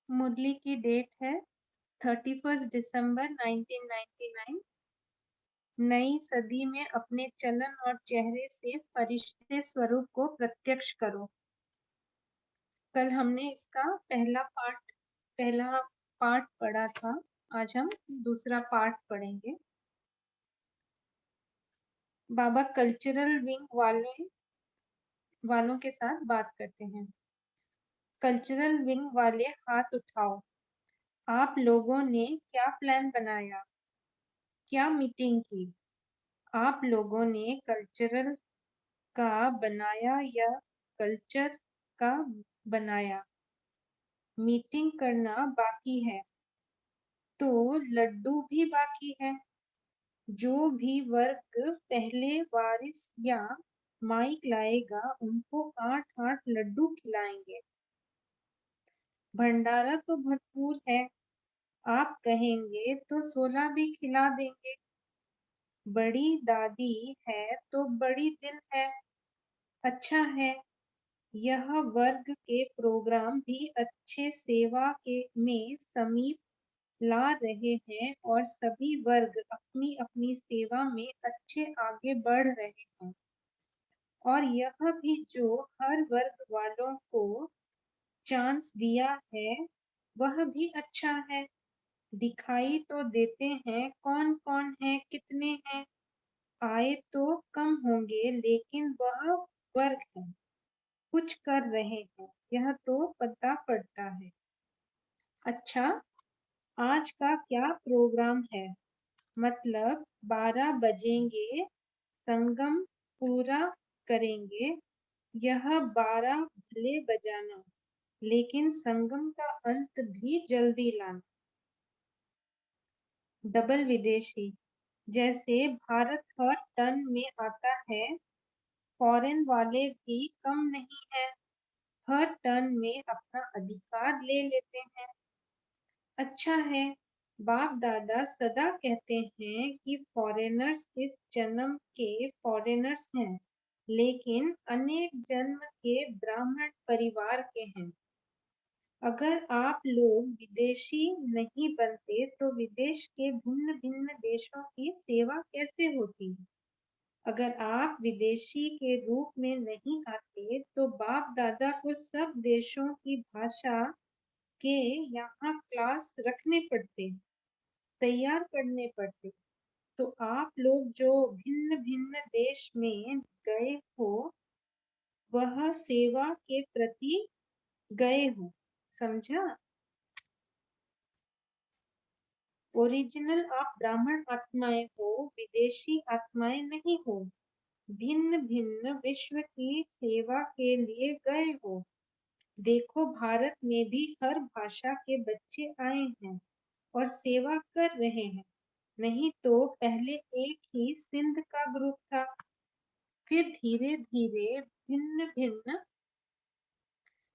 मुरली की डेट है 31 दिसंबर 1999। नई सदी में अपने चलन और चेहरे से फरिश्ते स्वरूप को प्रत्यक्ष करो। कल हमने इसका पहला पार्ट पढ़ा था। आज हम दूसरा पार्ट पढ़ेंगे। बाबा कल्चरल विंग वालों के साथ बात करते हैं। कल्चरल विंग वाले हाथ उठाओ। आप लोगों ने क्या प्लान बनाया, क्या मीटिंग की? आप लोगों ने कल्चरल का बनाया या कल्चर का बनाया? मीटिंग करना बाकी है तो लड्डू भी बाकी है। जो भी वर्ग पहले वारिस या माइक लाएगा उनको 8-8 लड्डू खिलाएंगे। भंडारा तो भरपूर है, आप कहेंगे तो 16 भी खिला देंगे। बड़ी दादी है तो बड़ी दिल है। अच्छा है, यह वर्ग के प्रोग्राम भी अच्छे सेवा के में समीप ला रहे हैं और सभी वर्ग अपनी अपनी सेवा में अच्छे आगे बढ़ रहे हैं। और यह भी जो हर वर्ग वालों को चांस दिया है वह भी अच्छा है। दिखाई तो देते हैं कौन कौन है, कितने हैं। आए तो कम होंगे लेकिन वह वर्ग है, कुछ कर रहे हैं, यह तो पता पड़ता है। अच्छा, आज का क्या प्रोग्राम है? मतलब 12 बजेंगे, संगम पूरा करेंगे। यह 12 भले बजाना, लेकिन संगम का अंत भी जल्दी लाना। डबल विदेशी, जैसे भारत हर टर्न में आता है, फॉरेन वाले भी कम नहीं है, हर टर्न में अपना अधिकार ले लेते हैं। अच्छा है, बाप दादा सदा कहते हैं कि फॉरेनर्स इस जन्म के फॉरेनर्स हैं, लेकिन अनेक जन्म के ब्राह्मण परिवार के हैं। अगर आप लोग विदेशी नहीं बनते तो विदेश के भिन्न भिन्न देशों की सेवा कैसे होती? अगर आप विदेशी के रूप में नहीं आते तो बाप दादा को सब देशों की भाषा के यहाँ क्लास रखने पड़ते, तैयार करने पड़ते। तो आप लोग जो भिन्न भिन्न देश में गए हो वह सेवा के प्रति गए हो, समझा? ओरिजिनल आप ब्राह्मण आत्माएं हो, विदेशी आत्माएं नहीं हो। भिन्न भिन्न विश्व की सेवा के लिए गए हो। देखो, भारत में भी हर भाषा के बच्चे आए हैं और सेवा कर रहे हैं। नहीं तो पहले एक ही सिंध का ग्रुप था, फिर धीरे धीरे भिन्न भिन्न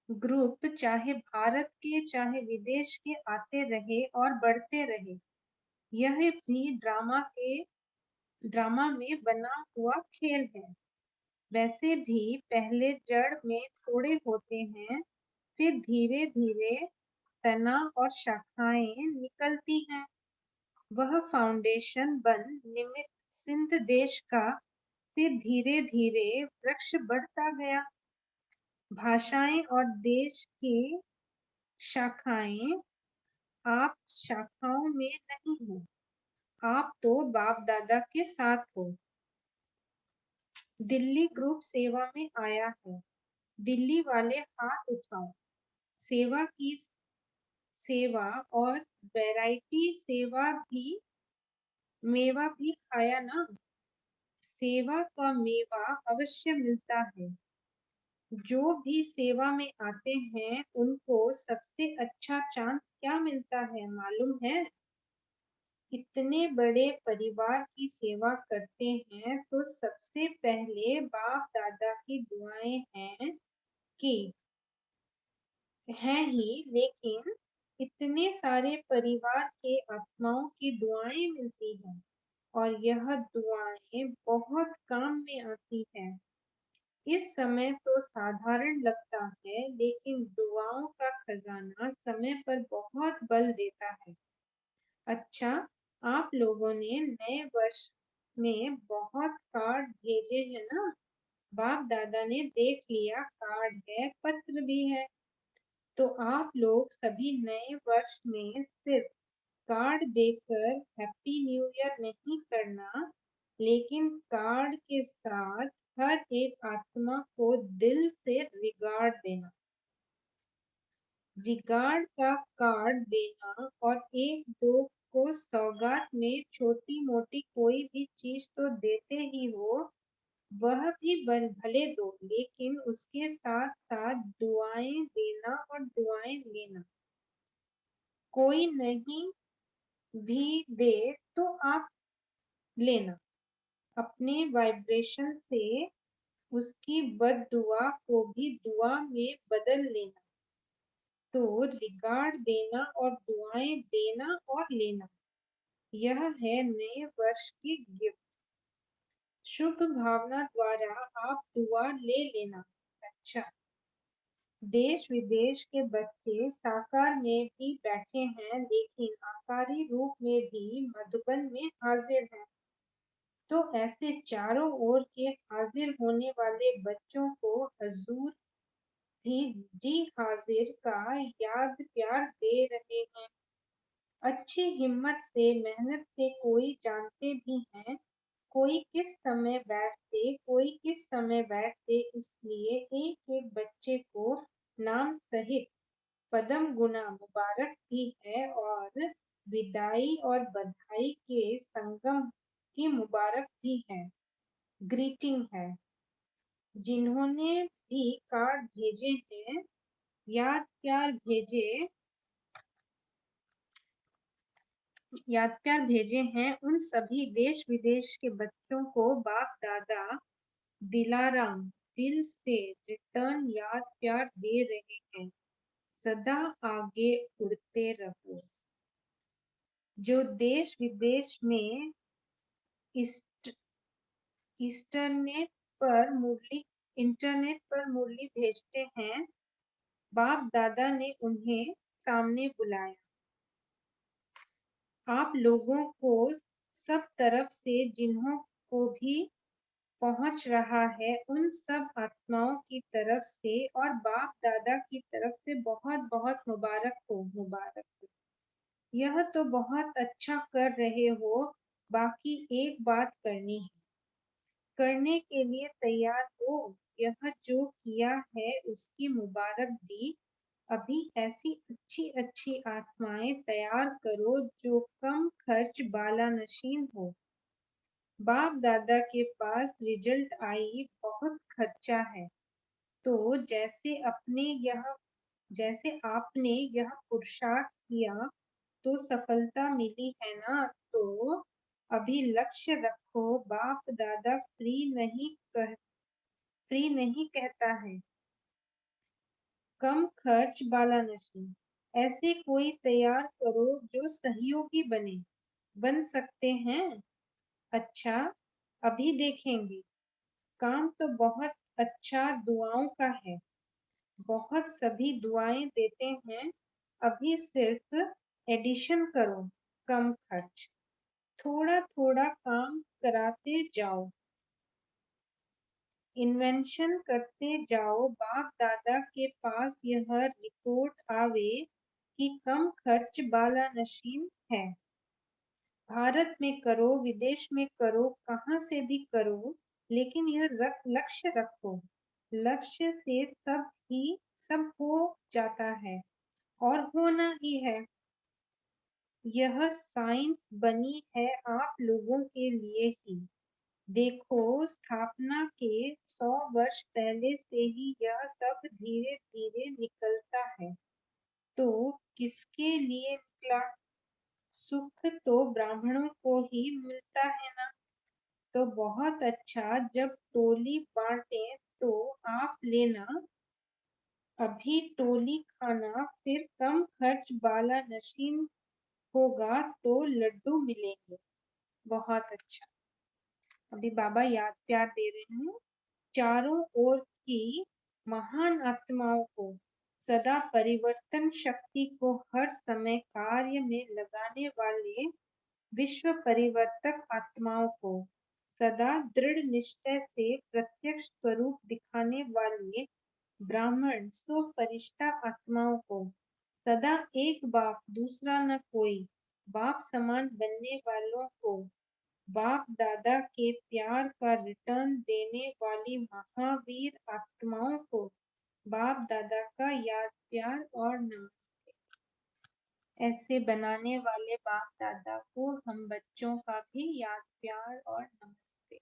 ग्रुप चाहे भारत के चाहे विदेश के आते रहे और बढ़ते रहे। यह भी ड्रामा में बना हुआ खेल है। वैसे भी पहले जड़ में थोड़े होते हैं, फिर धीरे धीरे तना और शाखाएं निकलती हैं। वह फाउंडेशन बन निमित सिंध देश का, फिर धीरे धीरे वृक्ष बढ़ता गया। भाषाएं और देश की शाखाएं। आप शाखाओं में नहीं हो, आप तो बाप दादा के साथ हो। दिल्ली ग्रुप सेवा में आया है, दिल्ली वाले हाथ उठाओ। सेवा की सेवा और वैरायटी सेवा भी, मेवा भी खाया ना? सेवा का मेवा अवश्य मिलता है। जो भी सेवा में आते हैं उनको सबसे अच्छा चांस क्या मिलता है मालूम है? इतने बड़े परिवार की सेवा करते हैं तो सबसे पहले बाप दादा की दुआएं हैं कि हैं ही, लेकिन इतने सारे परिवार के आत्माओं की दुआएं मिलती हैं और यह दुआएं बहुत काम में आती हैं। इस समय तो साधारण लगता है, लेकिन दुआओं का खजाना समय पर बहुत बल देता है। अच्छा, आप लोगों ने नए वर्ष में बहुत कार्ड भेजे हैं ना? बाप दादा ने देख लिया, कार्ड है, पत्र भी है। तो आप लोग सभी नए वर्ष में सिर्फ कार्ड देकर हैप्पी न्यू ईयर नहीं करना, लेकिन कार्ड के साथ हर एक आत्मा को दिल से रिगार्ड देना। रिगार्ड का कार्ड देना और एक दो को सौगात में छोटी मोटी कोई भी चीज तो देते ही हो, वह भी भले दो, लेकिन उसके साथ साथ दुआएं देना और दुआएं लेना। कोई नहीं भी दे तो आप लेना, अपने वाइब्रेशन से उसकी बद्दुआ को भी दुआ में बदल लेना। तो रिगार्ड देना और दुआएं देना और लेना, यह है नए वर्ष की गिफ्ट। शुभ भावना द्वारा आप दुआ ले लेना। अच्छा, देश विदेश के बच्चे साकार में भी बैठे हैं, लेकिन आकारी रूप में भी मधुबन में हाजिर हैं। तो ऐसे चारों ओर के हाजिर होने वाले बच्चों को हजूर भी जी हाजिर का याद प्यार दे रहे हैं। अच्छी हिम्मत से, मेहनत से कोई जानते भी हैं, कोई किस समय बैठते, कोई किस समय बैठते, इसलिए एक एक बच्चे को नाम सहित पदम गुना मुबारक भी है, और विदाई और बधाई के संगम की मुबारक भी है, ग्रीटिंग है। जिन्होंने भी कार्ड भेजे हैं, याद प्यार भेजे हैं, उन सभी देश विदेश के बच्चों को बाप दादा दिलाराम दिल से रिटर्न याद प्यार दे रहे हैं। सदा आगे उड़ते रहो। जो देश विदेश में इस्ट, इंटरनेट इंटरनेट पर मुरली भेजते हैं, बाप दादा ने उन्हें सामने बुलाया। आप लोगों को सब तरफ से जिन्हों को भी पहुंच रहा है, उन सब आत्माओं की तरफ से और बाप दादा की तरफ से बहुत बहुत मुबारक हो, मुबारक हो। यह तो बहुत अच्छा कर रहे हो, बाकी एक बात करनी है। करने के लिए तैयार हो। यह जो किया है उसकी मुबारक दी। अभी ऐसी अच्छी अच्छी आत्माएं तैयार करो जो कम खर्च बालानशीन हो। बाप दादा के पास रिजल्ट आई, बहुत खर्चा है। तो जैसे आपने यह पुरुषार्थ किया तो सफलता मिली है ना? तो अभी लक्ष्य रखो। बाप दादा फ्री नहीं कहता है। कम खर्च बालानशी। ऐसे कोई तैयार करो जो सहयोगी बन सकते हैं। अच्छा, अभी देखेंगे। काम तो बहुत अच्छा दुआओं का है, बहुत सभी दुआएं देते हैं। अभी सिर्फ एडिशन करो, कम खर्च, थोड़ा थोड़ा काम कराते जाओ, इन्वेंशन करते जाओ। बाप दादा के पास यह रिपोर्ट आवे कि कम खर्च बालानशीन है। भारत में करो, विदेश में करो, कहाँ से भी करो, लेकिन यह लक्ष्य रखो। लक्ष्य से सब हो जाता है और होना ही है। यह साइंस बनी है आप लोगों के लिए ही। देखो, स्थापना के 100 वर्ष पहले से ही यह सब धीरे धीरे निकलता है। तो किसके लिए निकला? सुख तो ब्राह्मणों को ही मिलता है ना? तो बहुत अच्छा, जब टोली बांटे तो आप लेना। अभी टोली खाना, फिर कम खर्च बाला नशीन होगा तो लड्डू मिलेंगे। बहुत अच्छा। अभी बाबा याद प्यार दे रहे हैं। चारों ओर की महान आत्माओं को, सदा परिवर्तन शक्ति को हर समय कार्य में लगाने वाले विश्व परिवर्तक आत्माओं को, सदा दृढ़ निश्चय से प्रत्यक्ष स्वरूप दिखाने वाले ब्राह्मण सो फरिश्ता आत्माओं को, सदा एक बाप दूसरा न कोई बाप समान बनने वालों को, बाप दादा के प्यार का रिटर्न देने वाली महावीर आत्माओं को, बाप दादा का याद प्यार और नमस्ते। ऐसे बनाने वाले बाप दादा को हम बच्चों का भी याद प्यार और नमस्ते।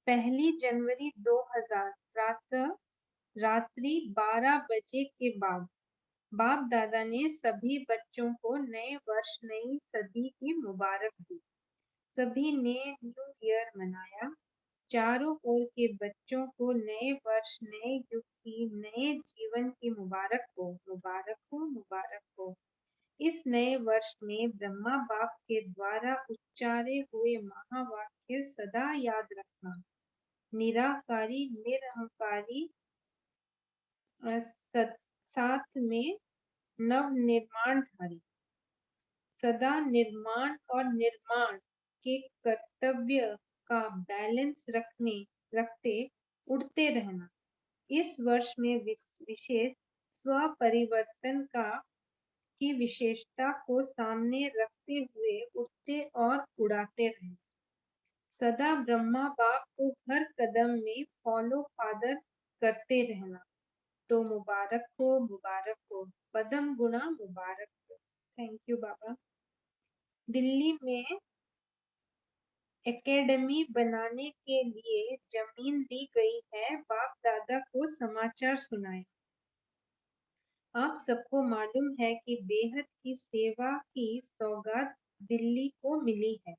1 जनवरी 2000 रात्रि 12 बजे के बाद बाप दादा ने सभी बच्चों को नए वर्ष नई सदी की मुबारक दी। सभी ने न्यू ईयर मनाया। चारों ओर के बच्चों को नए वर्ष नए युग की नए जीवन की मुबारक हो, मुबारक हो, मुबारक हो। इस नए वर्ष में ब्रह्मा बाप के द्वारा उच्चारे हुए महावाक्य सदा याद रखना। निराकारी निरहंकारी साथ में नव निर्माणधारी, सदा निर्माण और निर्माण के कर्तव्य का बैलेंस रखते उड़ते रहना। इस वर्ष में विशेष स्व परिवर्तन की विशेषता को सामने रखते हुए उड़ते और उड़ाते रहना। सदा ब्रह्मा बाप को हर कदम में फॉलो फादर करते रहना। तो मुबारक हो, मुबारक हो, पदम गुना मुबारक हो। थैंक यू बाबा। दिल्ली में एकेडमी बनाने के लिए जमीन दी गई है। बाप दादा को समाचार सुनाए। आप सबको मालूम है कि बेहद की सेवा की सौगात दिल्ली को मिली है।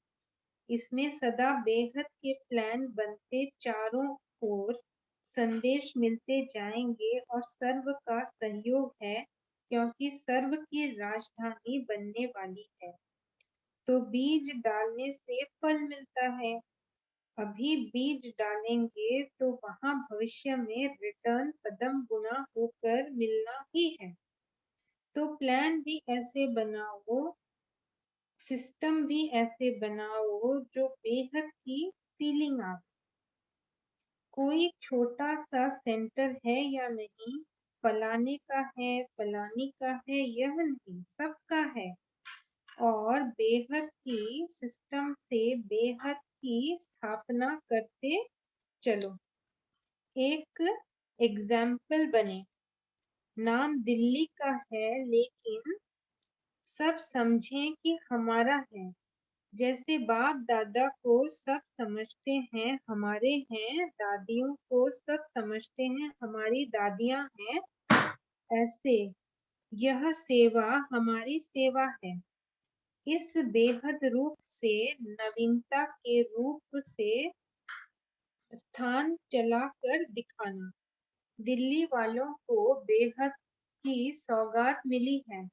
इसमें सदा बेहद के प्लान बनते चारों ओर संदेश मिलते जाएंगे और सर्व का सहयोग है, क्योंकि सर्व की राजधानी बनने वाली है। तो बीज डालने से फल मिलता है। अभी बीज डालेंगे तो वहां भविष्य में रिटर्न कदम गुना होकर मिलना ही है। तो प्लान भी ऐसे बनाओ, सिस्टम भी ऐसे बनाओ जो बेहद की फीलिंग आए। कोई छोटा सा सेंटर है या नहीं, फलाने का है फलानी का है, यह नहीं, सबका है। और बेहद की सिस्टम से बेहद की स्थापना करते चलो। एक एग्जाम्पल बने। नाम दिल्ली का है, लेकिन सब समझें कि हमारा है। जैसे बाप दादा को सब समझते हैं, हमारे हैं। दादियों को सब समझते हैं, हमारी दादियां हैं। ऐसे यह सेवा हमारी सेवा है। इस बेहद रूप से नवीनता के रूप से स्थान चला कर दिखाना। दिल्ली वालों को बेहद की सौगात मिली है।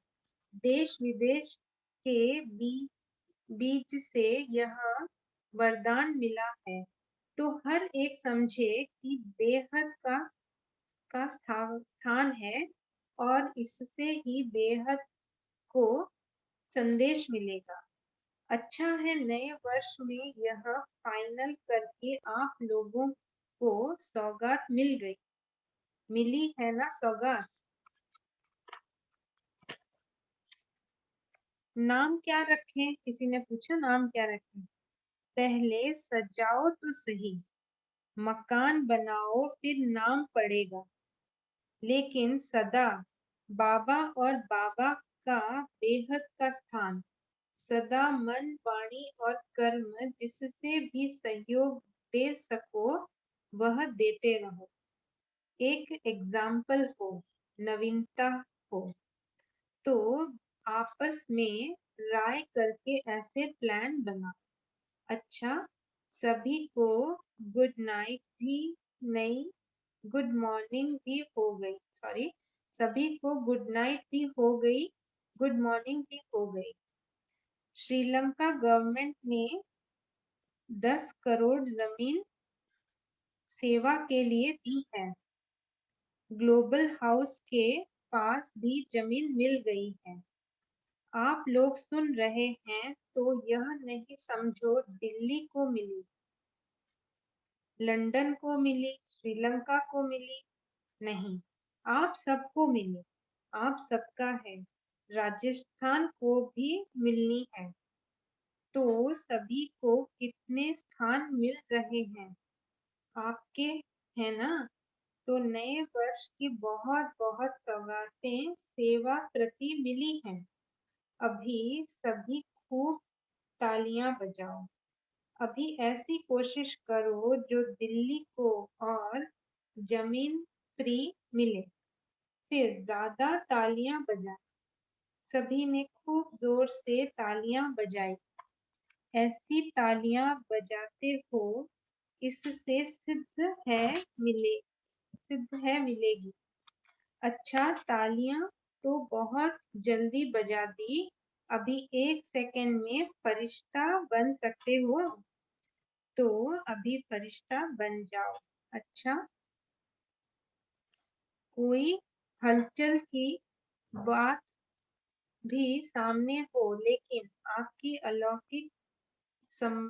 देश विदेश के बीच से यह वरदान मिला है। तो हर एक समझे कि बेहद का स्थान है और इससे ही बेहद को संदेश मिलेगा। अच्छा है, नए वर्ष में यह फाइनल करके आप लोगों को सौगात मिली है ना सौगात। नाम क्या रखें, किसी ने पूछा नाम क्या रखें। पहले सजाओ तो सही, मकान बनाओ फिर नाम पड़ेगा। लेकिन सदा बाबा और बाबा का बेहद का स्थान, सदा मन वाणी और कर्म जिससे भी सहयोग दे सको वह देते रहो। एक एग्जाम्पल हो, नवीनता हो, तो आपस में राय करके ऐसे प्लान बना। अच्छा, सभी को गुड नाइट भी नहीं, गुड मॉर्निंग भी हो गई। सॉरी, सभी को गुड नाइट भी हो गई, गुड मॉर्निंग भी हो गई। श्रीलंका गवर्नमेंट ने 10 करोड़ जमीन सेवा के लिए दी है। ग्लोबल हाउस के पास भी जमीन मिल गई है। आप लोग सुन रहे हैं तो यह नहीं समझो दिल्ली को मिली, लंदन को मिली, श्रीलंका को मिली, नहीं, आप सबको मिली। आप सबका है। राजस्थान को भी मिलनी है। तो सभी को कितने स्थान मिल रहे हैं? आपके, है ना? तो नए वर्ष की बहुत बहुत सौगातें सेवा प्रति मिली हैं। अभी सभी खूब तालियां बजाओ। अभी ऐसी कोशिश करो जो दिल्ली को और जमीन फ्री मिले। फिर ज्यादा तालियां बजाएं। सभी ने खूब जोर से तालियां बजाई। ऐसी तालियां बजाते हो इससे सिद्ध है मिलेगी। अच्छा, तालियां तो बहुत जल्दी बजा दी। अभी 1 सेकंड में फरिश्ता बन सकते हो, तो अभी फरिश्ता बन जाओ। अच्छा, कोई हलचल की बात भी सामने हो, लेकिन सम,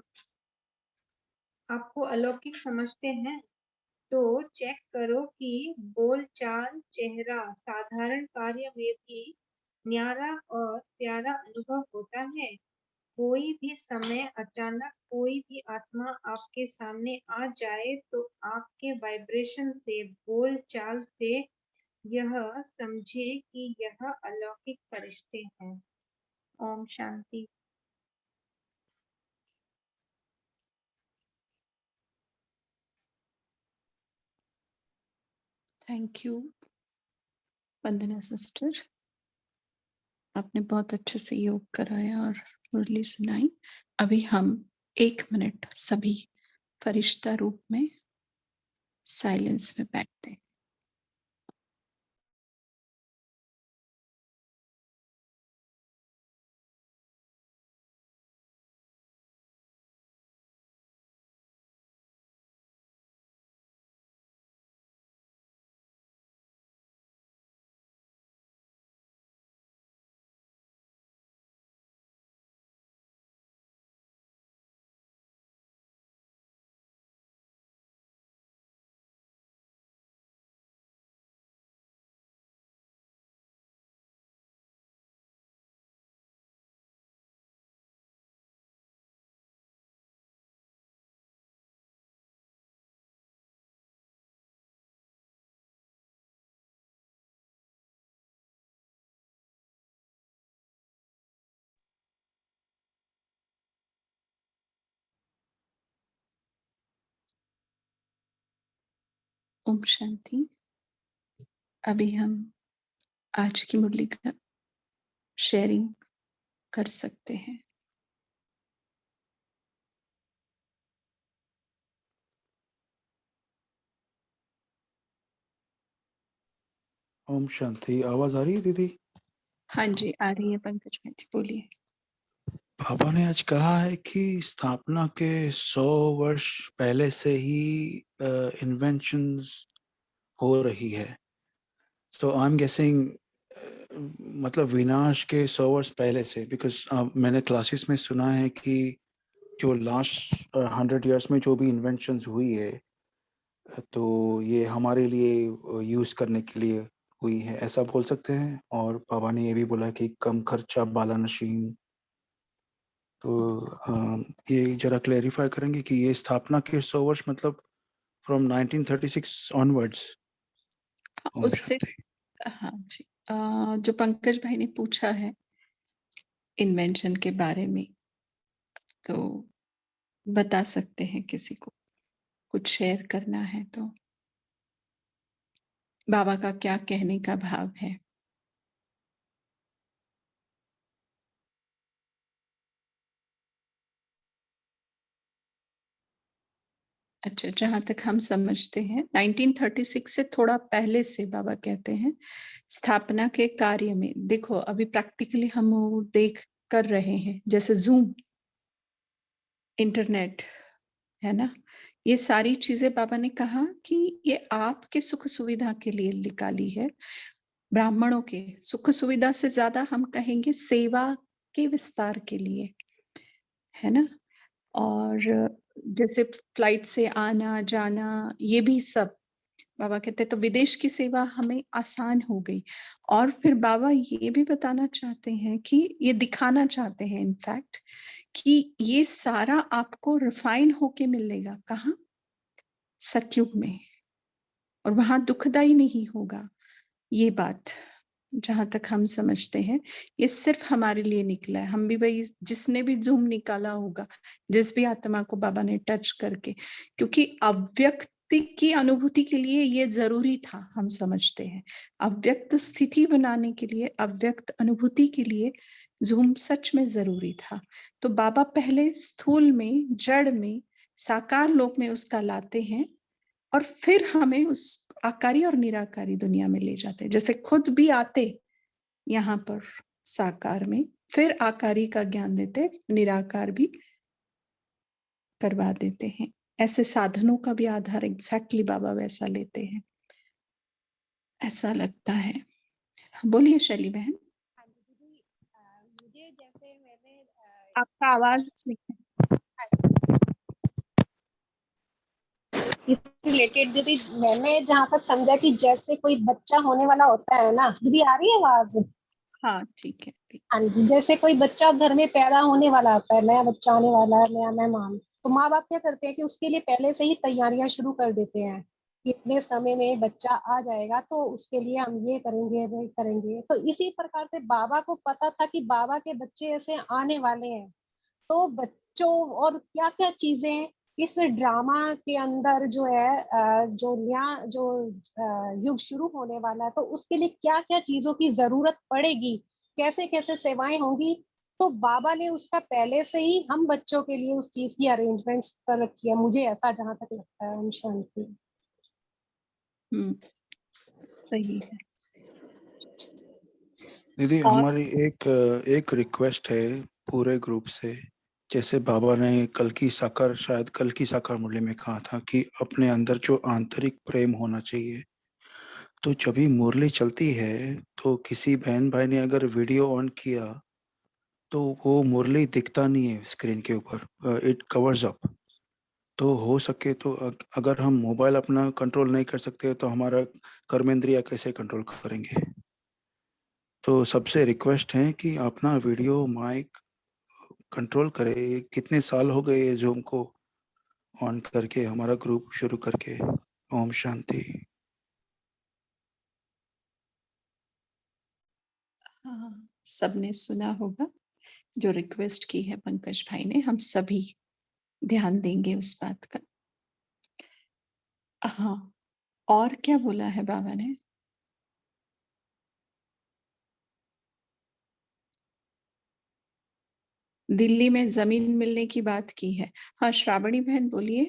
आपको अलौकिक समझते हैं, तो चेक करो कि बोलचाल, चेहरा, साधारण कार्य में भी न्यारा और प्यारा अनुभव होता है। कोई भी समय अचानक कोई भी आत्मा आपके सामने आ जाए तो आपके वाइब्रेशन से, बोलचाल से यह समझे कि यह अलौकिक फरिश्ते हैं। Om Shanti. Thank you Vandana sister, आपने बहुत अच्छे से योग कराया और मुरली सुनाई। अभी हम 1 मिनट सभी फरिश्ता रूप में साइलेंस में बैठते हैं। ओम शांति। अभी हम आज की मुरली का शेयरिंग कर सकते हैं। ओम शांति। आवाज आ रही है दीदी? हाँ जी, आ रही है पंकज भाई जी, बोलिए। पापा ने आज कहा है कि स्थापना के 100 वर्ष पहले से ही इन्वेंशंस हो रही है। सो आई एम गेसिंग, मतलब विनाश के 100 वर्ष पहले से, बिकॉज मैंने क्लासेस में सुना है कि जो लास्ट 100 इयर्स में जो भी इन्वेंशंस हुई है, तो ये हमारे लिए यूज करने के लिए हुई है, ऐसा बोल सकते हैं। और पापा ने ये भी बोला कि कम खर्चा बाला नशीन। तो ये जरा क्लेरिफाई करेंगे कि ये स्थापना के 100 वर्ष मतलब फ्रॉम 1936 ऑनवर्ड्स। ओम उससे शांति। हाँ जी, जो पंकज भाई ने पूछा है इन्वेंशन के बारे में, तो बता सकते हैं किसी को कुछ शेयर करना है तो। बाबा का क्या कहने का भाव है? अच्छा, जहां तक हम समझते हैं 1936 से थोड़ा पहले से बाबा कहते हैं स्थापना के कार्य में। देखो अभी प्रैक्टिकली हम वो देख कर रहे हैं, जैसे जूम, इंटरनेट, है ना, ये सारी चीजें बाबा ने कहा कि ये आपके सुख सुविधा के लिए निकाली है, ब्राह्मणों के सुख सुविधा से ज्यादा हम कहेंगे सेवा के विस्तार के लिए, है ना। और जैसे फ्लाइट से आना जाना ये भी सब बाबा कहते हैं, तो विदेश की सेवा हमें आसान हो गई। और फिर बाबा ये भी बताना चाहते हैं कि ये दिखाना चाहते हैं इनफैक्ट कि ये सारा आपको रिफाइन होके मिलेगा कहाँ, सतयुग में, और वहां दुखदाई नहीं होगा। ये बात जहां तक हम समझते हैं ये सिर्फ हमारे लिए निकला है। हम भी वही, जिसने भी जूम निकाला होगा, जिस भी आत्मा को बाबा ने टच करके, क्योंकि अव्यक्ति की अनुभूति के लिए ये जरूरी था, हम समझते हैं अव्यक्त स्थिति बनाने के लिए, अव्यक्त अनुभूति के लिए जूम सच में जरूरी था। तो बाबा पहले स्थूल में, जड़ में, साकार लोक में उसका लाते हैं, और फिर हमें उस आकारी और निराकारी दुनिया में ले जाते हैं। जैसे खुद भी आते यहाँ पर साकार में, फिर आकारी का ज्ञान देते, निराकार भी करवा देते हैं। ऐसे साधनों का भी आधार एग्जैक्टली बाबा वैसा लेते हैं, ऐसा लगता है। बोलिए शैली बहन। हाँ जी दीदी, मुझे जैसे मैंने आपका आवाज इससे रिलेटेड दीदी, मैंने जहाँ तक समझा कि जैसे कोई बच्चा होने वाला होता है ना, दीदी आ रही है आवाज? हाँ ठीक है, ठीक। हाँ जी, जैसे कोई बच्चा घर में पैदा होने वाला होता है, नया बच्चा आने वाला है, नया मेहमान, तो माँ बाप क्या करते हैं कि उसके लिए पहले से ही तैयारियां शुरू कर देते हैं कि इतने समय में बच्चा आ जाएगा तो उसके लिए हम ये करेंगे वो करेंगे। तो इसी प्रकार से बाबा को पता था कि बाबा के बच्चे ऐसे आने वाले हैं, तो बच्चों और क्या क्या चीजें इस ड्रामा के अंदर जो है, जो नया जो युग शुरू होने वाला है, तो उसके लिए क्या क्या चीजों की जरूरत पड़ेगी, कैसे कैसे सेवाएं होंगी, तो बाबा ने उसका पहले से ही हम बच्चों के लिए उस चीज की अरेंजमेंट्स कर रखी है, मुझे ऐसा जहां तक लगता है। ओम शांति। सही है। दीदी और हमारी एक रिक्वेस्ट है पूरे ग्रुप से। जैसे बाबा ने शायद कल की साकार मुरली में कहा था कि अपने अंदर जो आंतरिक प्रेम होना चाहिए, तो जब भी मुरली चलती है तो किसी बहन भाई ने अगर वीडियो ऑन किया तो वो मुरली दिखता नहीं है स्क्रीन के ऊपर, इट कवर्स अप। तो हो सके तो अगर हम मोबाइल अपना कंट्रोल नहीं कर सकते तो हमारा कर्मेंद्रिया कैसे कंट्रोल करेंगे। तो सबसे रिक्वेस्ट है कि अपना वीडियो माइक कंट्रोल करे। कितने साल हो गए ये जूम को ऑन करके, हमारा ग्रुप शुरू करके। ओम शांति। हाँ, सबने सुना होगा जो रिक्वेस्ट की है पंकज भाई ने, हम सभी ध्यान देंगे उस बात का। हाँ, और क्या बोला है बाबा ने? दिल्ली में जमीन मिलने की बात की है। हाँ श्रावणी बहन बोलिए।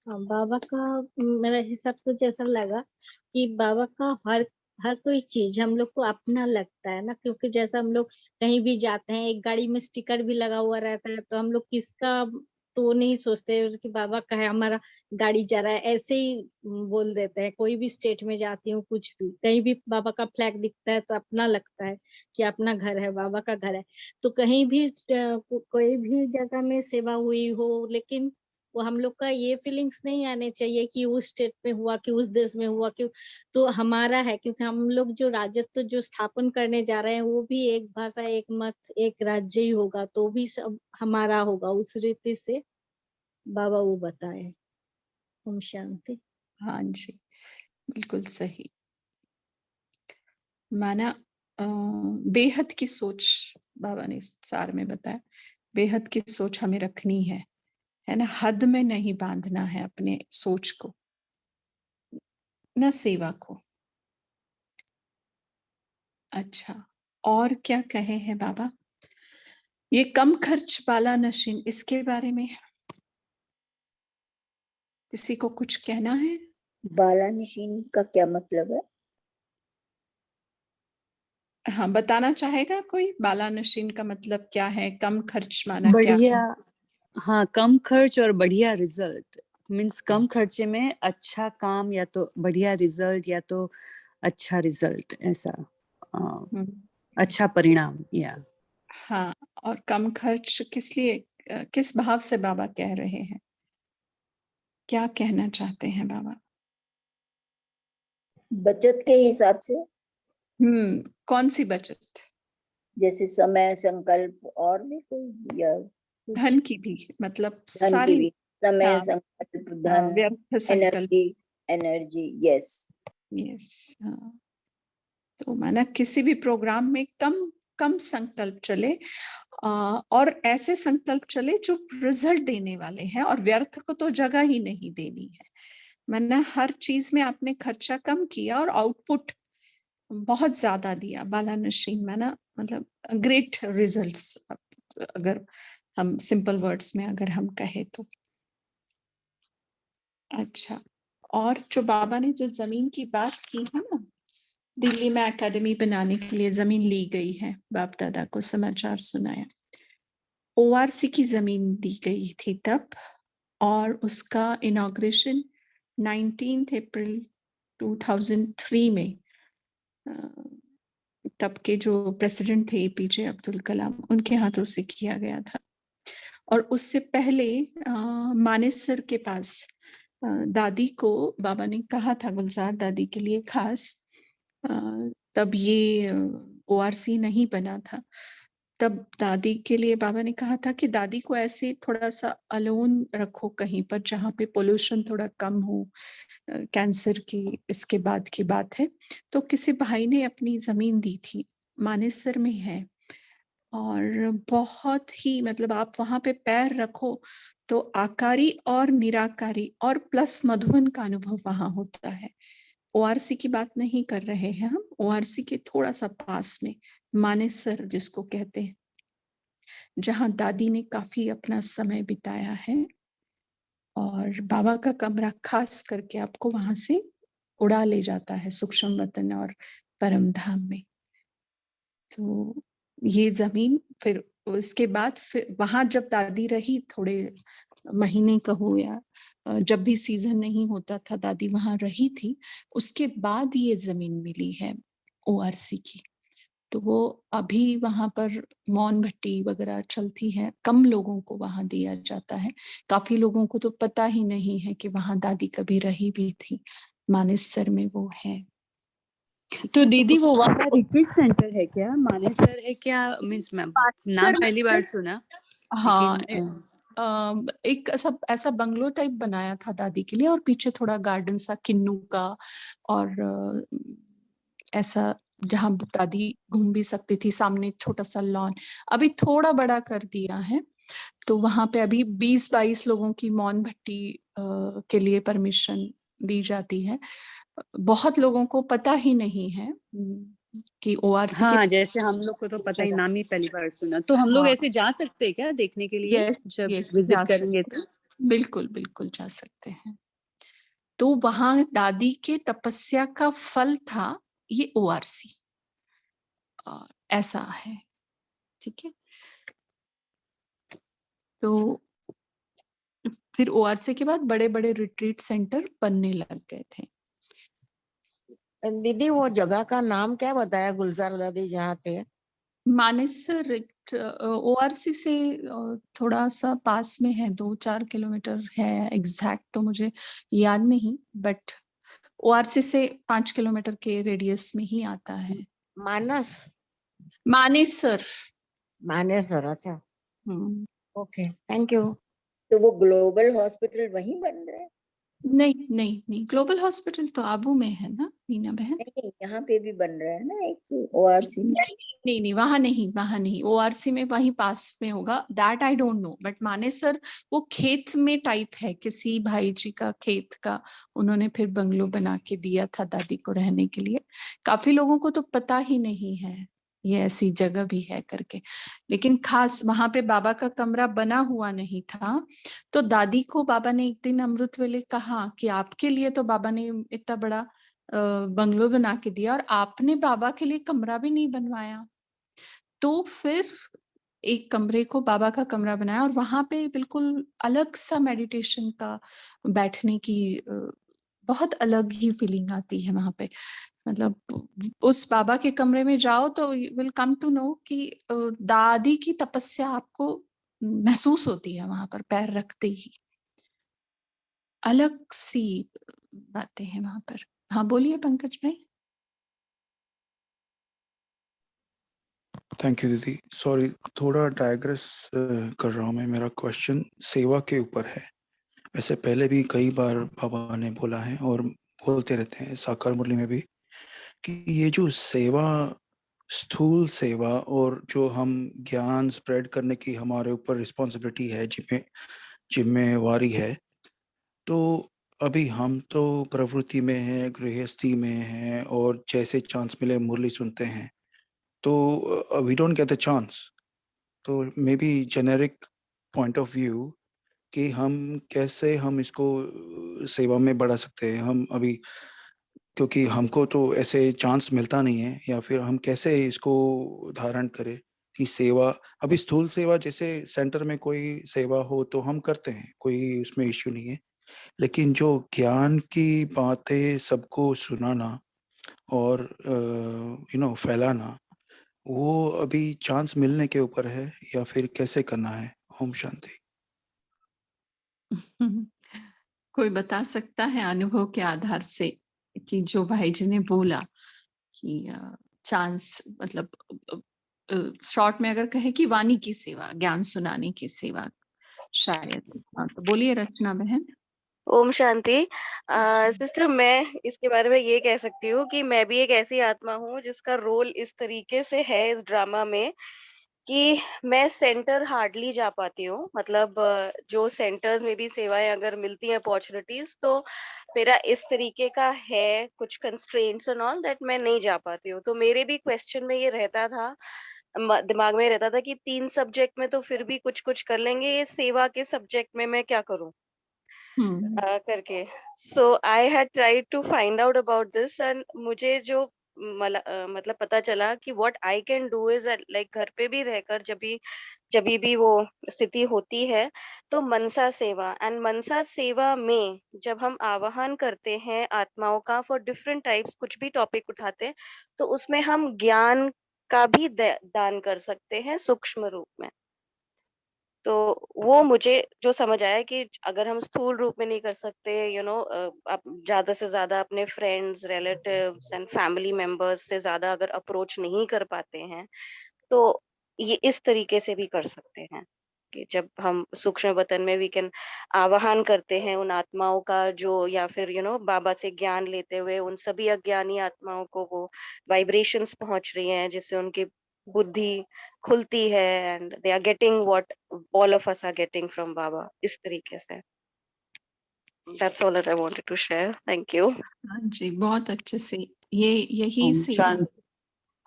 हाँ, बाबा का मेरा हिसाब से जैसा लगा कि बाबा का हर हर कोई चीज हम लोग को अपना लगता है ना, क्योंकि जैसा हम लोग कहीं भी जाते हैं, एक गाड़ी में स्टिकर भी लगा हुआ रहता है, तो हम लोग किसका तो नहीं सोचते कि बाबा का है, हमारा गाड़ी जा रहा है, ऐसे ही बोल देते हैं। कोई भी स्टेट में जाती हूँ, कुछ भी कहीं भी बाबा का फ्लैग दिखता है तो अपना लगता है कि अपना घर है, बाबा का घर है। तो कहीं भी कोई भी जगह में सेवा हुई हो, लेकिन वो हम लोग का ये फीलिंग्स नहीं आने चाहिए कि उस स्टेट में हुआ, कि उस देश में हुआ, कि तो हमारा है, क्योंकि हम लोग जो राजत्व जो स्थापन करने जा रहे हैं वो भी एक भाषा, एक मत, एक राज्य ही होगा, तो भी सब हमारा होगा। उस रीति से बाबा वो बताए। ओम शांति। हाँ जी, बिल्कुल सही। माना बेहद की सोच बाबा ने सार में बताया, बेहद की सोच हमें रखनी है ना। हद में नहीं बांधना है अपने सोच को, ना सेवा को। अच्छा, और क्या कहे हैं बाबा? ये कम खर्च वाला नशीन, इसके बारे में किसी को कुछ कहना है? बाला निशीन का क्या मतलब है? हाँ, बताना चाहेगा कोई? बाला नशीन का मतलब क्या है? कम खर्च माना क्या? बढ़िया, हाँ, कम खर्च और बढ़िया रिजल्ट। मीन्स कम खर्चे में अच्छा काम या तो बढ़िया रिजल्ट या तो अच्छा रिजल्ट, ऐसा अच्छा परिणाम। या हाँ, और कम खर्च किस लिए, किस भाव से बाबा कह रहे हैं, क्या कहना चाहते हैं बाबा? बचत के हिसाब से, कौन सी बचत? जैसे समय, संकल्प और भी कोई, या कुछ? धन की भी, मतलब धन की सारी। भी, समय, हाँ, संकल्प, हाँ, धन, व्यर्थ संकल्प। Energy, yes. यस, हाँ। तो माना किसी भी प्रोग्राम में कम कम संकल्प चले, और ऐसे संकल्प चले जो रिजल्ट देने वाले हैं, और व्यर्थ को तो जगह ही नहीं देनी है। माना हर चीज में आपने खर्चा कम किया और आउटपुट बहुत ज्यादा दिया। बाला नशीन माना मतलब ग्रेट रिजल्ट्स, अगर हम सिंपल वर्ड्स में अगर हम कहे तो। अच्छा, और जो बाबा ने जो जमीन की बात की है ना, दिल्ली में एकेडमी बनाने के लिए जमीन ली गई है, बाप दादा को समाचार सुनाया। ओआरसी की जमीन दी गई थी तब, और उसका इनॉग्रेशन 19 अप्रैल 2003 में तब के जो प्रेसिडेंट थे एपीजे अब्दुल कलाम, उनके हाथों से किया गया था। और उससे पहले मानेसर के पास दादी को बाबा ने कहा था, गुलजार दादी के लिए खास, तब ये ओआरसी नहीं बना था। तब दादी के लिए बाबा ने कहा था कि दादी को ऐसे थोड़ा सा अलोन रखो कहीं पर जहाँ पे पोल्यूशन थोड़ा कम हो, कैंसर की इसके बाद की बात है। तो किसी भाई ने अपनी जमीन दी थी, मानेसर में है, और बहुत ही मतलब आप वहां पे पैर रखो तो आकारी और निराकारी और प्लस मधुबन का अनुभव वहां होता है। ओआरसी की बात नहीं कर रहे हैं हम, ओआरसी के थोड़ा सा पास में मानेसर जिसको कहते हैं, जहां दादी ने काफी अपना समय बिताया है। और बाबा का कमरा खास करके आपको वहां से उड़ा ले जाता है सूक्ष्म वतन और परम धाम में। तो ये जमीन फिर उसके बाद फिर वहां जब दादी रही थोड़े महीने कहो, या जब भी सीजन नहीं होता था दादी वहां रही थी, उसके बाद ये जमीन मिली है ओआरसी की। तो वो अभी वहां पर मौन भट्टी वगैरह चलती है, कम लोगों को वहां दिया जाता है। काफी लोगों को तो पता ही नहीं है कि वहां दादी कभी रही भी थी। मानेसर में वो है। तो दीदी वो वहाँ रिट्रीट सेंटर है क्या, मानेसर है क्या? मीन्स मैम नाम पहली बार सुना। हाँ, लेकिन एक ऐसा बंगलो टाइप बनाया था दादी के लिए, और पीछे थोड़ा गार्डन सा किन्नू का, और ऐसा जहां दादी घूम भी सकती थी, सामने छोटा सा लॉन। अभी थोड़ा बड़ा कर दिया है, तो वहां पे अभी 20-22 लोगों की मौन भट्टी के लिए परमिशन दी जाती है। बहुत लोगों को पता ही नहीं है कि ओआरसी के हाँ, जैसे हम लोग को तो पता ही, नाम ही पहली बार सुना। तो हम लोग हाँ, ऐसे जा सकते हैं क्या देखने के लिए, यस जब यस, विजिट करेंगे तो? बिल्कुल बिल्कुल जा सकते हैं। तो वहां दादी के तपस्या का फल था ये ओआरसी, ऐसा है। ठीक है, तो फिर ओआरसी के बाद बड़े बड़े रिट्रीट सेंटर बनने लग गए थे। दीदी वो जगह का नाम क्या बताया गुलजार दादी जहाँ थे? मानेसर ओआरसी से थोड़ा सा पास में है, 2-4 किलोमीटर है, एग्जैक्ट तो मुझे याद नहीं, बट ओआरसी से 5 किलोमीटर के रेडियस में ही आता है। मानस, मानेसर। मानेसर, अच्छा, ओके, थैंक यू। तो वो ग्लोबल हॉस्पिटल वहीं बन रहा है? नहीं नहीं नहीं, ग्लोबल हॉस्पिटल तो आबू में है ना मीना बहन। नहीं, यहाँ पे भी बन रहा है ना एक ओआरसी में। नहीं नहीं, वहां नहीं, वहां नहीं, ओआरसी में वहीं पास में होगा, that I don't know. But Manesar वो खेत में टाइप है, किसी भाई जी का खेत का उन्होंने फिर बंगलो बना के दिया था दादी को रहने के लिए। काफी लोगों को तो पता ही नहीं है ये ऐसी जगह भी है करके। लेकिन खास वहां पे बाबा का कमरा बना हुआ नहीं था, तो दादी को बाबा ने एक दिन अमृत वेले कहा कि आपके लिए तो बाबा ने इतना बड़ा बंगलो बना के दिया, और आपने बाबा के लिए कमरा भी नहीं बनवाया। तो फिर एक कमरे को बाबा का कमरा बनाया और वहां पे बिल्कुल अलग सा मेडिटेशन का बैठने की बहुत अलग ही फीलिंग आती है वहां पे। मतलब उस बाबा के कमरे में जाओ तो you will come to know कि दादी की तपस्या आपको महसूस होती है वहां पर पैर रखते ही। अलग सी बातें हैं वहां पर। हाँ बोलिए पंकज भाई। थैंक यू दीदी। सॉरी, थोड़ा डायग्रेस कर रहा हूँ मैं। मेरा क्वेश्चन सेवा के ऊपर है। ऐसे पहले भी कई बार बाबा ने बोला है और बोलते रहते हैं साकार मुरली में भी कि ये जो सेवा, स्थूल सेवा और जो हम ज्ञान स्प्रेड करने की हमारे ऊपर रिस्पॉन्सिबिलिटी है, जिम्मेवारी है, तो अभी हम तो प्रवृत्ति में हैं, गृहस्थी में हैं और जैसे चांस मिले मुरली सुनते हैं, तो we don't get the chance. तो maybe generic point of view कि हम इसको सेवा में बढ़ा सकते हैं हम अभी, क्योंकि हमको तो ऐसे चांस मिलता नहीं है, या फिर हम कैसे इसको धारण करें कि सेवा, अभी स्थूल सेवा जैसे सेंटर में कोई सेवा हो तो हम करते हैं, कोई उसमें इश्यू नहीं है। लेकिन जो ज्ञान की बातें सबको सुनाना और फैलाना, वो अभी चांस मिलने के ऊपर है या फिर कैसे करना है। ओम शांति। कोई बता सकता है अनुभव के आधार से कि जो भाई जी ने बोला कि चांस, मतलब शॉर्ट में अगर कहे कि वाणी की सेवा, ज्ञान सुनाने की सेवा शायद। हाँ तो बोलिए रचना बहन। ओम शांति। सिस्टर, मैं इसके बारे में ये कह सकती हूँ कि मैं भी एक ऐसी आत्मा हूँ जिसका रोल इस तरीके से है इस ड्रामा में कि मैं सेंटर हार्डली जा पाती हूँ। मतलब जो सेंटर्स में भी सेवाएं अगर मिलती हैं अपॉर्चुनिटीज, तो मेरा इस तरीके का है कुछ कंस्ट्रेंट्स एंड ऑल दैट मैं नहीं जा पाती हूँ। तो मेरे भी क्वेश्चन में ये रहता था, दिमाग में रहता था कि 3 सब्जेक्ट में तो फिर भी कुछ कुछ कर लेंगे, ये सेवा के सब्जेक्ट में मैं क्या करूँ करके। So I had tried to find out about this and मुझे जो मतलब पता चला कि what I can do is like घर पे भी रहकर जब भी वो स्थिति होती है, तो मनसा सेवा, एंड मनसा सेवा में जब हम आवाहन करते हैं आत्माओं का फॉर डिफरेंट टाइप्स, कुछ भी टॉपिक उठाते हैं, तो उसमें हम ज्ञान का भी दान कर सकते हैं सूक्ष्म रूप में। तो वो मुझे जो समझ आया कि अगर हम स्थूल रूप में नहीं कर सकते, आप ज्यादा से ज्यादा अपने friends, relatives and family members से ज्यादा अगर अप्रोच नहीं कर पाते हैं, तो ये इस तरीके से भी कर सकते हैं कि जब हम सूक्ष्म वतन में वी कैन आवाहन करते हैं उन आत्माओं का, जो या फिर बाबा से ज्ञान लेते हुए उन सभी अज्ञानी आत्माओं को वो वाइब्रेशंस पहुंच रही हैं जिससे उनकी बुद्धि खुलती है and they are getting what all of us are getting from बाबा, इस तरीके से। That's all that I wanted to share. Thank you. हाँ जी, बहुत अच्छे से यही ओम से। शांति।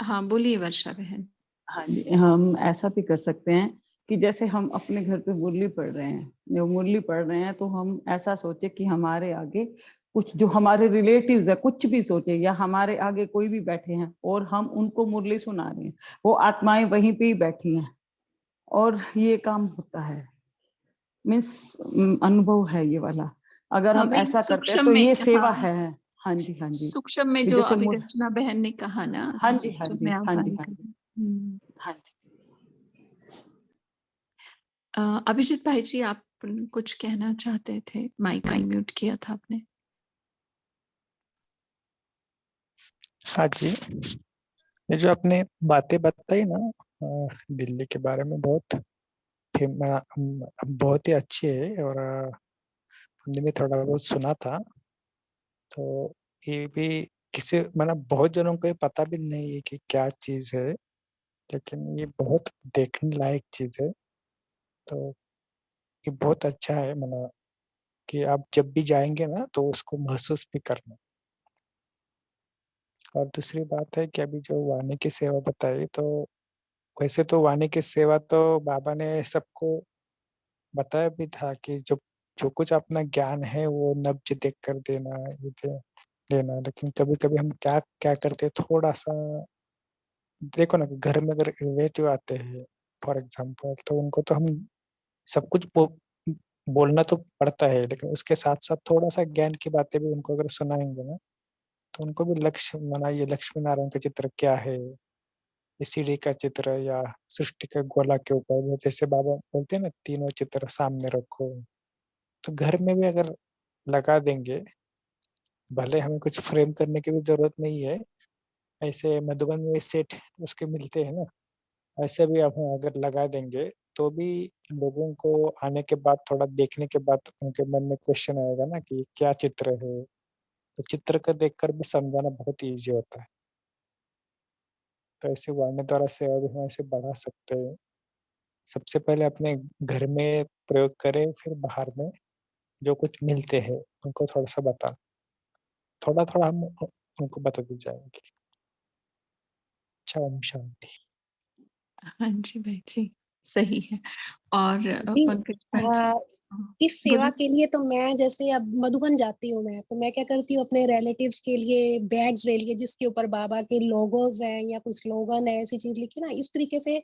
हाँ बोलिए वर्षा बहन। हाँ जी, हम ऐसा भी कर सकते हैं कि जैसे हम अपने घर पे मुरली पढ़ रहे हैं, जो मुरली पढ़ रहे हैं, तो हम ऐसा सोचे कि हमारे आगे कुछ जो हमारे रिलेटिव्स है, कुछ भी सोचे, या हमारे आगे कोई भी बैठे हैं और हम उनको मुरली सुना रहे हैं, वो आत्माएं वहीं पे ही बैठी हैं और ये काम होता है। मीन्स अनुभव है ये वाला। अगर हाँ हम वही ऐसा करते हैं सूक्ष्म तो में। ये सेवा हाँ है। हाँ जी, हाँ जी। सूक्ष्म में कि जो जैसे अभी रचना बहन ने कहा ना, हाँ हम जी, हाँ सूक्ष्म जी, में हाँ जी, आह्वान हाँ जी, करें। हाँ जी। अभिजीत भाई जी, आप कुछ कहना चाहते थे, माइक म्यूट किया था आपने। हाँ जी, ये जो आपने बातें बताई ना दिल्ली के बारे में, बहुत ही अच्छी है और हमने भी थोड़ा बहुत सुना था। तो ये भी किसी मतलब बहुत जनों को ये पता भी नहीं है कि क्या चीज है, लेकिन ये बहुत देखने लायक चीज है। तो ये बहुत अच्छा है, मतलब कि आप जब भी जाएंगे ना तो उसको महसूस भी करना। और दूसरी बात है कि अभी जो वाणी की सेवा बताई, तो वैसे तो वाणी की सेवा तो बाबा ने सबको बताया भी था कि जो जो कुछ अपना ज्ञान है वो नब्ज देख कर देना, लेना। लेकिन कभी कभी हम क्या क्या करते हैं, थोड़ा सा देखो ना, घर में अगर रिलेटिव आते हैं फॉर एग्जाम्पल, तो उनको तो हम सब कुछ बोलना तो पड़ता है, लेकिन उसके साथ साथ थोड़ा सा ज्ञान की बातें भी उनको अगर सुनाएंगे ना, तो उनको भी लक्ष्य माना, ये लक्ष्मी नारायण का चित्र क्या है, ये सीढ़ी का चित्र या सृष्टि के गोला के ऊपर जैसे बाबा बोलते हैं ना, तीनों चित्र सामने रखो, तो घर में भी अगर लगा देंगे, भले हमें कुछ फ्रेम करने की भी जरूरत नहीं है, ऐसे मधुबन में सेट उसके मिलते हैं ना, ऐसे भी आप अगर लगा देंगे तो भी लोगों को आने के बाद, थोड़ा देखने के बाद उनके मन में क्वेश्चन आएगा ना कि क्या चित्र है, तो चित्र को देखकर भी समझाना बहुत इजी होता है। तो ऐसे वाणी द्वारा सेवा भी हम ऐसे बढ़ा सकते हैं। सबसे पहले अपने घर में प्रयोग करें, फिर बाहर में जो कुछ मिलते हैं उनको थोड़ा सा बता, थोड़ा थोड़ा हम उनको बताते जाएंगे। अच्छा, ओम शांति। हाँ जी भाई जी, सही है। और पंकज भाई जी, हाँ, इस सेवा बोलिए। के लिए तो मैं जैसे अब मधुबन जाती हूँ मैं, तो मैं क्या करती हूँ, अपने रिलेटिव्स के लिए बैग्स ले लिए जिसके ऊपर बाबा के लोगोज हैं या कुछ स्लोगन है, ऐसी चीज लिखी ना, इस तरीके से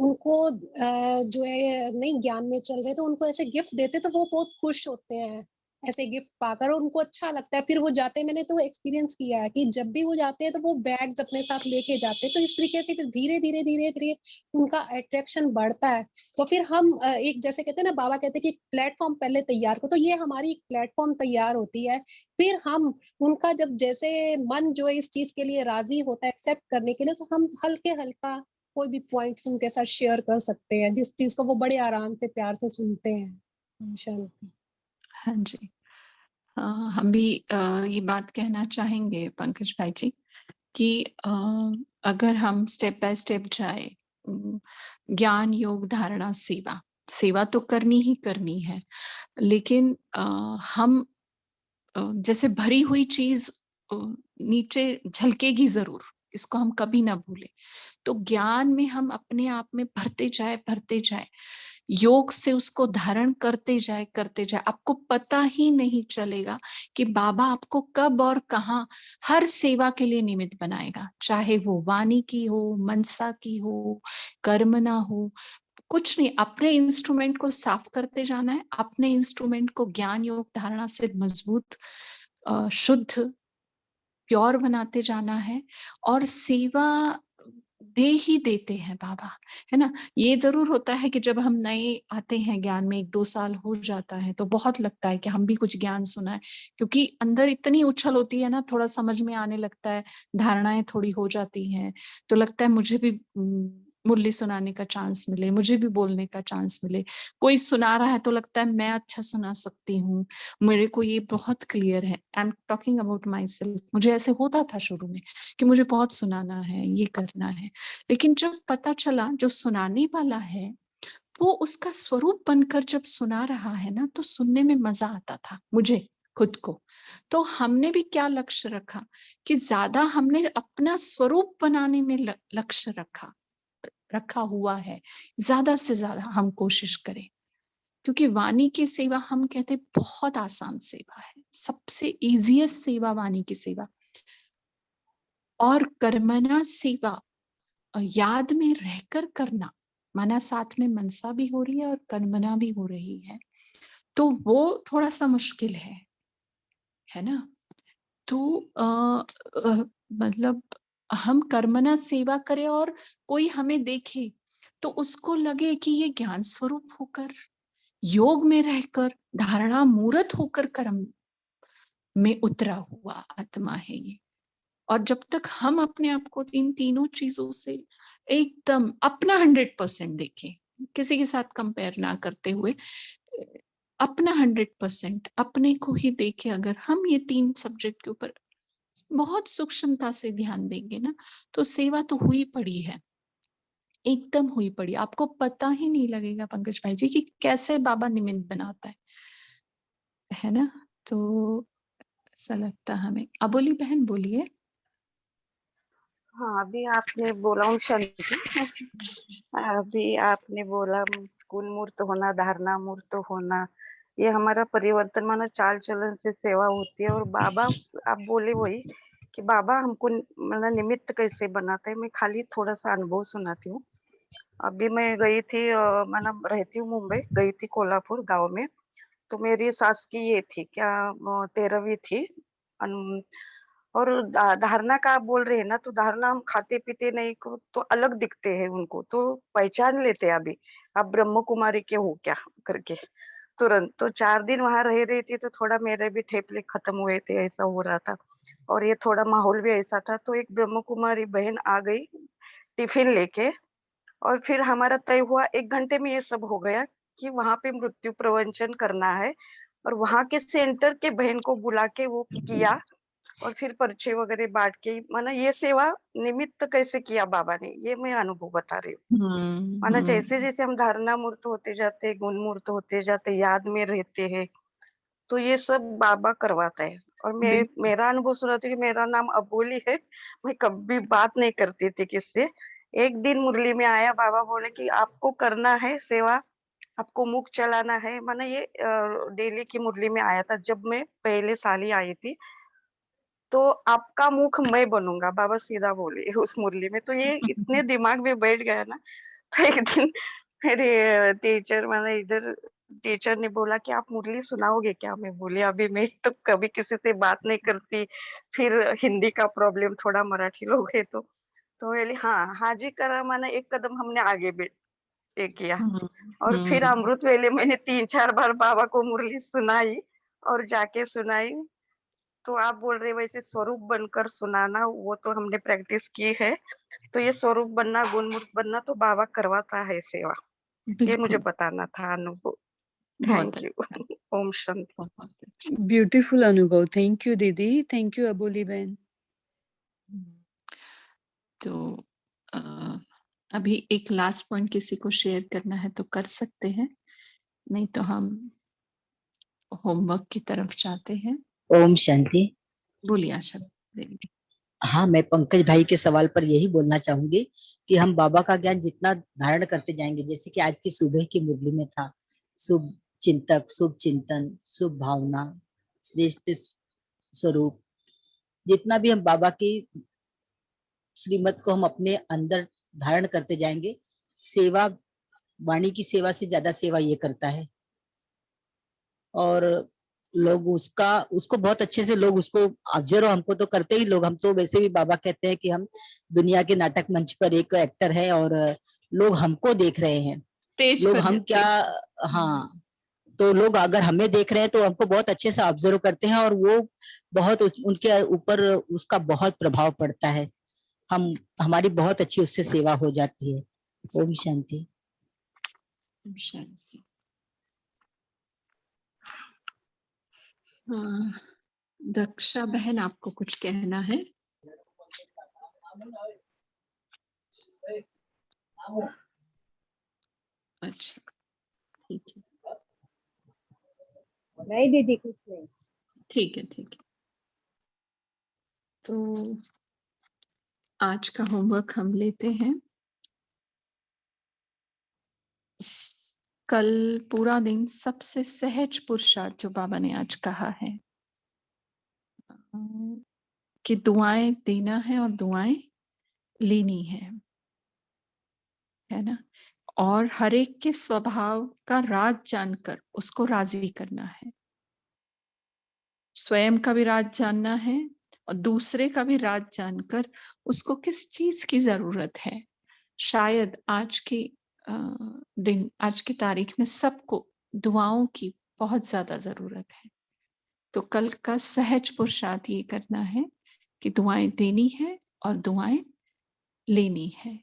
उनको जो है नई ज्ञान में चल रहे तो उनको ऐसे गिफ्ट देते तो वो बहुत खुश होते हैं ऐसे गिफ्ट पाकर, और उनको अच्छा लगता है। फिर वो जाते हैं, मैंने तो एक्सपीरियंस किया है कि जब भी वो जाते हैं तो वो बैग्स अपने साथ लेके जाते हैं, तो इस तरीके से फिर धीरे धीरे धीरे धीरे उनका अट्रैक्शन बढ़ता है। तो फिर हम एक जैसे कहते हैं ना, बाबा कहते हैं कि प्लेटफॉर्म पहले तैयार करो, तो ये हमारी एक प्लेटफॉर्म तैयार होती है। फिर हम उनका जब जैसे मन जो है इस चीज के लिए राजी होता है एक्सेप्ट करने के लिए, तो हम हल्के हल्का कोई भी पॉइंट्स उनके साथ शेयर कर सकते हैं जिस चीज को वो बड़े आराम से प्यार से सुनते हैं। शांति। हाँ जी, हम भी ये बात कहना चाहेंगे पंकज भाई जी कि अगर हम स्टेप बाय स्टेप जाए, ज्ञान योग धारणा सेवा, सेवा तो करनी ही करनी है, लेकिन हम जैसे भरी हुई चीज नीचे झलकेगी जरूर, इसको हम कभी ना भूलें। तो ज्ञान में हम अपने आप में भरते जाए, योग से उसको धारण करते जाए, आपको पता ही नहीं चलेगा कि बाबा आपको कब और कहाँ हर सेवा के लिए निमित्त बनाएगा, चाहे वो वाणी की हो, मनसा की हो, कर्मना हो, कुछ नहीं। अपने इंस्ट्रूमेंट को साफ करते जाना है, अपने इंस्ट्रूमेंट को ज्ञान योग धारणा से मजबूत, शुद्ध, प्योर बनाते जाना है, और सेवा दे ही देते हैं बाबा, है ना। ये जरूर होता है कि जब हम नए आते हैं ज्ञान में, 1-2 साल हो जाता है, तो बहुत लगता है कि हम भी कुछ ज्ञान सुनाए, क्योंकि अंदर इतनी उछल होती है ना, थोड़ा समझ में आने लगता है, धारणाएं थोड़ी हो जाती हैं, तो लगता है मुझे भी मुरली सुनाने का चांस मिले, मुझे भी बोलने का चांस मिले। कोई सुना रहा है तो लगता है मैं अच्छा सुना सकती हूँ, मेरे को ये बहुत क्लियर है। I am talking about my self. मुझे ऐसे होता था शुरू में कि मुझे बहुत सुनाना है, ये करना है, लेकिन जब पता चला जो सुनाने वाला है वो उसका स्वरूप बनकर जब सुना रहा है ना, तो सुनने में मजा आता था मुझे खुद को। तो हमने भी क्या लक्ष्य रखा कि ज्यादा हमने अपना स्वरूप बनाने में लक्ष्य रखा हुआ है, ज्यादा से ज्यादा हम कोशिश करें, क्योंकि वाणी की सेवा हम कहते बहुत आसान सेवा है, सबसे इजीएस्ट सेवा वाणी की सेवा। और कर्मना सेवा याद में रहकर करना, माना साथ में मनसा भी हो रही है और कर्मना भी हो रही है, तो वो थोड़ा सा मुश्किल है ना। तो मतलब हम कर्मना सेवा करें और कोई हमें देखे तो उसको लगे कि ये ज्ञान स्वरूप होकर, योग में रहकर, धारणा मूर्त होकर कर्म में उतरा हुआ आत्मा है ये। और जब तक हम अपने आप को इन तीनों चीजों से एकदम अपना 100% देखें, किसी के साथ कंपेयर ना करते हुए, अपना 100% अपने को ही देखे, अगर हम ये 3 सब्जेक्ट के ऊपर बहुत सूक्ष्मता से ध्यान देंगे ना, तो सेवा तो हुई पड़ी है, एकदम हुई पड़ी। आपको पता ही नहीं लगेगा पंकज भाई जी कि कैसे बाबा निमित्त बनाता है ना। तो ऐसा लगता हमें। अबोली बहन बोलिए। हाँ, अभी आपने बोला शांति अभी आपने बोला गुण मूर्त होना, धारणा मूर्त होना, ये हमारा परिवर्तन माना चाल चलन से सेवा होती है। और बाबा, आप बोले वही कि बाबा हमको मतलब निमित्त कैसे बनाते हैं। मैं खाली थोड़ा सा अनुभव सुनाती हूँ। अभी मैं गई थी मतलब रहती हूँ मुंबई, गई थी कोल्हापुर गांव में। तो मेरी सास की ये थी क्या 13वीं थी। और धारणा का आप बोल रहे हैं ना, तो धारणा हम खाते पीते नहीं को तो अलग दिखते हैं, उनको तो पहचान लेते हैं अभी आप ब्रह्म कुमारी के हो क्या करके तुरंत। तो 4 दिन वहां रह रही थी तो थोड़ा मेरे भी ठेपले खत्म हुए थे, ऐसा हो रहा था। और ये थोड़ा माहौल भी ऐसा था, तो एक ब्रह्म कुमारी बहन आ गई टिफिन लेके। और फिर हमारा तय हुआ 1 घंटे में ये सब हो गया कि वहां पे मृत्यु प्रवंचन करना है। और वहां के सेंटर के बहन को बुला के वो किया। और फिर पर्चे वगैरह बांट के माना ये सेवा निमित्त कैसे किया बाबा ने, ये मैं अनुभव बता रही हूँ। माना जैसे जैसे हम धारणा मूर्त होते जाते, गुण मूर्त होते जाते, याद में रहते हैं, तो ये सब बाबा करवाता है। और मेरा अनुभव सुना था कि मेरा नाम अबोली है, मैं कभी बात नहीं करती थी किससे। एक दिन मुरली में आया, बाबा बोले कि आपको करना है सेवा, आपको मुख चलाना है। माना ये डेली की मुरली में आया था जब मैं पहले साल ही आई थी। तो आपका मुख मैं बनूंगा, बाबा सीधा बोले उस मुरली में। तो ये इतने दिमाग में बैठ गया ना। तो एक दिन मेरे टीचर माने इधर टीचर ने बोला कि आप मुरली सुनाओगे क्या? मैं बोली अभी मैं तो कभी किसी से बात नहीं करती, फिर हिंदी का प्रॉब्लम, थोड़ा मराठी लोग है तो बोली हाँ हाजी करा। माना एक कदम हमने आगे किया। और फिर अमृत वेले मैंने 3-4 बार बाबा को मुरली सुनाई और जाके सुनाई। तो आप बोल रहे वैसे स्वरूप बनकर सुनाना, वो तो हमने प्रैक्टिस की है। तो ये स्वरूप बनना, गुणमूर्त बनना तो बाबा करवाता है सेवा। ये मुझे बताना था अनुभव। Thank you. ओम शांति। ब्यूटीफुल अनुभव। थैंक यू दीदी, थैंक यू अबोली बहन। तो अभी एक लास्ट पॉइंट किसी को शेयर करना है तो कर सकते हैं, नहीं तो हम होमवर्क की तरफ जाते हैं। ओम शांति। बोलिए आशा देवी। हाँ, मैं पंकज भाई के सवाल पर यही बोलना चाहूंगी कि हम बाबा का ज्ञान जितना धारण करते जाएंगे, जैसे कि आज की सुबह की मुरली में था, शुभ चिंतक, शुभ चिंतन, शुभ भावना, श्रेष्ठ स्वरूप, जितना भी हम बाबा की श्रीमत को हम अपने अंदर धारण करते जाएंगे, सेवा, वाणी की सेवा से ज्यादा सेवा ये करता है। और लोग उसको बहुत अच्छे से लोग उसको ऑब्जर्व हमको तो करते ही लोग, हम तो वैसे भी बाबा कहते हैं कि हम दुनिया के नाटक मंच पर एक एक्टर है और लोग हमको देख रहे हैं, लोग हम क्या, हाँ, तो लोग अगर हमें देख रहे हैं तो हमको बहुत अच्छे से ऑब्जर्व करते हैं और वो बहुत उनके ऊपर उसका बहुत प्रभाव पड़ता है। हमारी बहुत अच्छी उससे सेवा हो जाती है। ओम शांति। शांति। दक्षा बहन, आपको कुछ कहना है? अच्छा, ठीक है। नहीं दीदी, कुछ नहीं। ठीक है, ठीक है। तो आज का होमवर्क हम लेते हैं। कल पूरा दिन सबसे सहज पुरुषार्थ जो बाबा ने आज कहा है कि दुआएं देना है और दुआएं लेनी है ना, और हर एक के स्वभाव का राज जानकर उसको राजी करना है। स्वयं का भी राज जानना है और दूसरे का भी राज जानकर उसको किस चीज की जरूरत है। शायद आज की दिन, आज की तारीख में सबको दुआओं की बहुत ज्यादा जरूरत है। तो कल का सहज पुरुषार्थ ये करना है कि दुआएं देनी है और दुआएं लेनी है,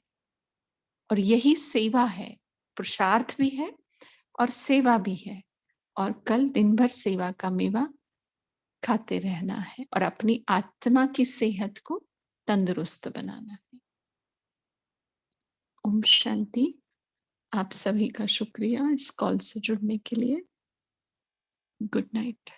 और यही सेवा है, पुरुषार्थ भी है और सेवा भी है। और कल दिन भर सेवा का मेवा खाते रहना है और अपनी आत्मा की सेहत को तंदुरुस्त बनाना है। ओम शांति। आप सभी का शुक्रिया इस कॉल से जुड़ने के लिए। Good night.